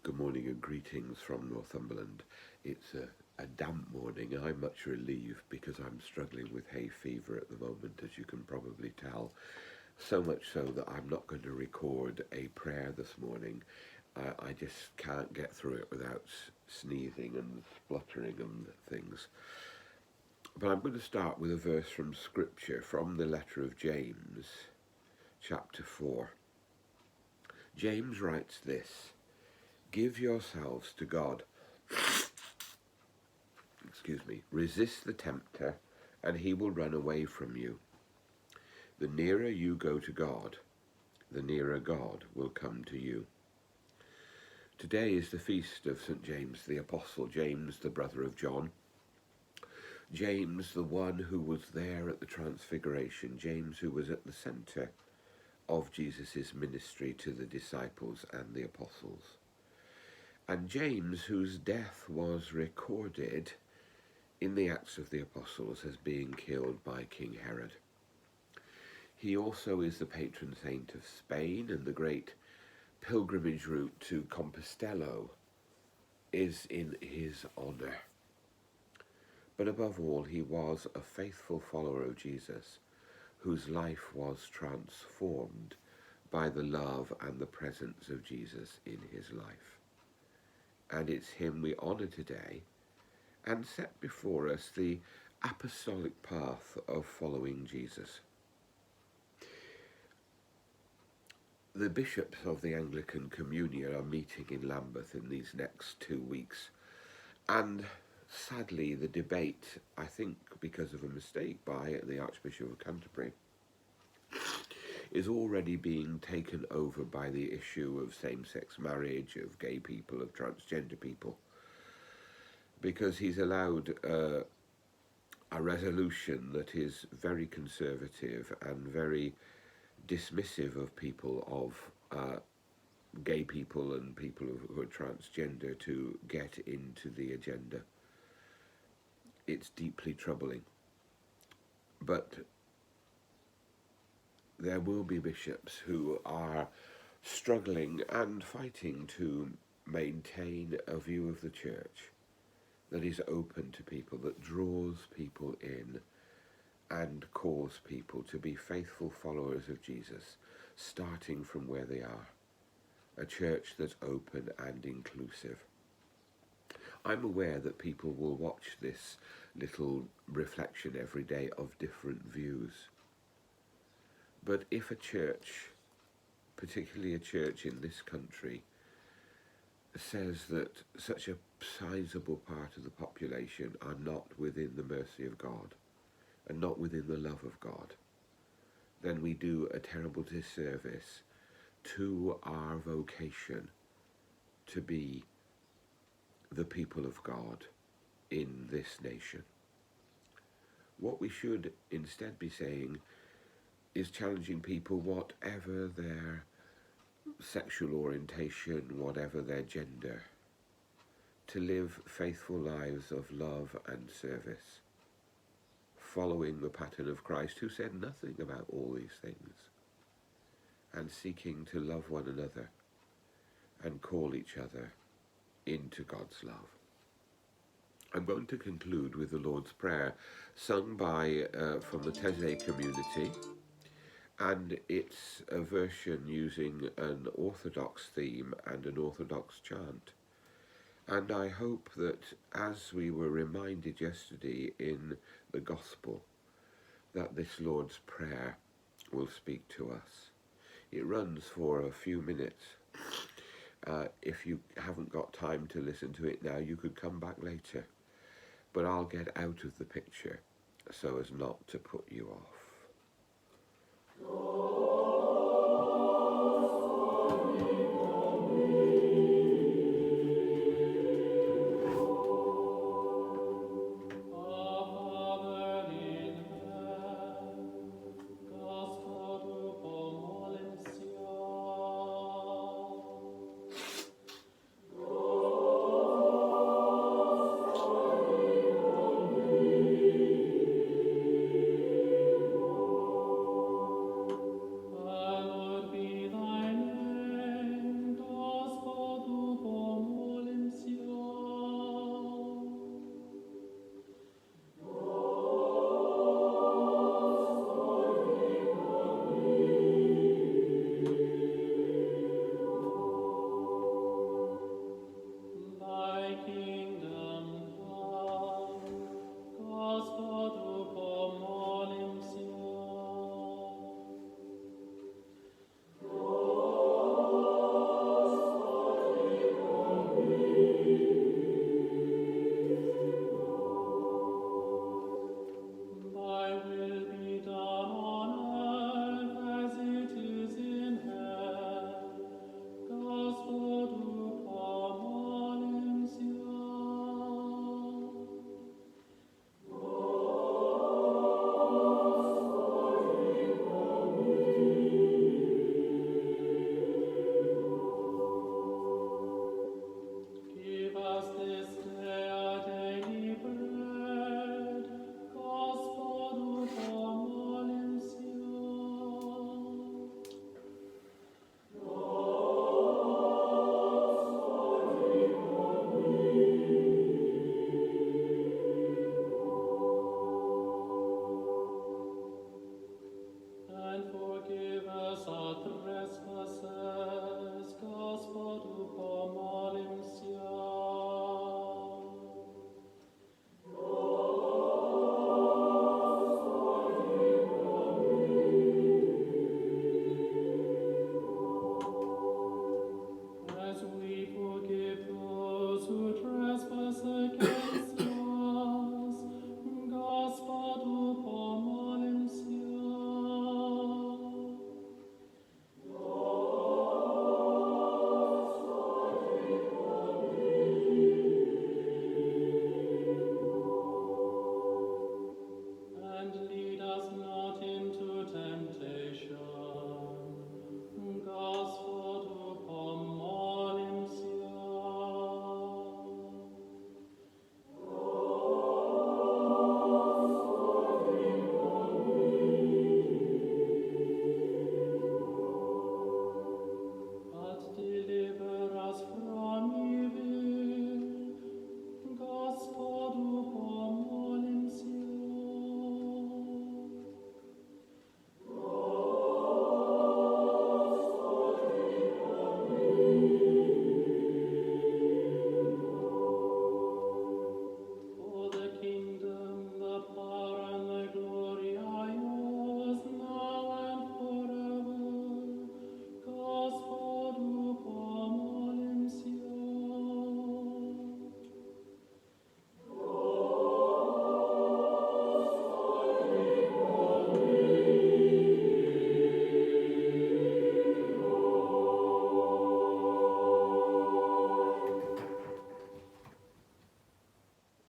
Good morning and greetings from Northumberland. It's a damp morning and I'm much relieved because I'm struggling with hay fever at the moment, as you can probably tell. So much so that I'm not going to record a prayer this morning. I just can't get through it without sneezing and spluttering and things. But I'm going to start with a verse from Scripture from the letter of James, chapter 4. James writes this: "Give yourselves to God. Resist the tempter, and he will run away from you. The nearer you go to God, the nearer God will come to you." Today is the feast of St. James the Apostle, James the brother of John. James, the one who was there at the Transfiguration, James who was at the centre of Jesus' ministry to the disciples and the apostles. And James, whose death was recorded in the Acts of the Apostles as being killed by King Herod. He also is the patron saint of Spain, and the great pilgrimage route to Compostela is in his honour. But above all, he was a faithful follower of Jesus, whose life was transformed by the love and the presence of Jesus in his life. And it's him we honour today, and set before us the apostolic path of following Jesus. The bishops of the Anglican Communion are meeting in Lambeth in these next 2 weeks, and sadly the debate, I think because of a mistake by the Archbishop of Canterbury, is already being taken over by the issue of same-sex marriage, of gay people, of transgender people, because he's allowed a resolution that is very conservative and very dismissive of people of gay people and people who are transgender to get into the agenda. It's deeply troubling. But there will be bishops who are struggling and fighting to maintain a view of the church that is open to people, that draws people in and calls people to be faithful followers of Jesus, starting from where they are. A church that's open and inclusive. I'm aware that people will watch this little reflection every day of different views. But if a church, particularly a church in this country, says that such a sizable part of the population are not within the mercy of God and not within the love of God, then we do a terrible disservice to our vocation to be the people of God in this nation. What we should instead be saying is challenging people, whatever their sexual orientation, whatever their gender, to live faithful lives of love and service, following the pattern of Christ, who said nothing about all these things, and seeking to love one another and call each other into God's love. I'm going to conclude with the Lord's Prayer, sung by from the Taizé community, and it's a version using an Orthodox theme and an Orthodox chant. And I hope that, as we were reminded yesterday in the Gospel, that this Lord's Prayer will speak to us. It runs for a few minutes. If you haven't got time to listen to it now, you could come back later. But I'll get out of the picture so as not to put you off.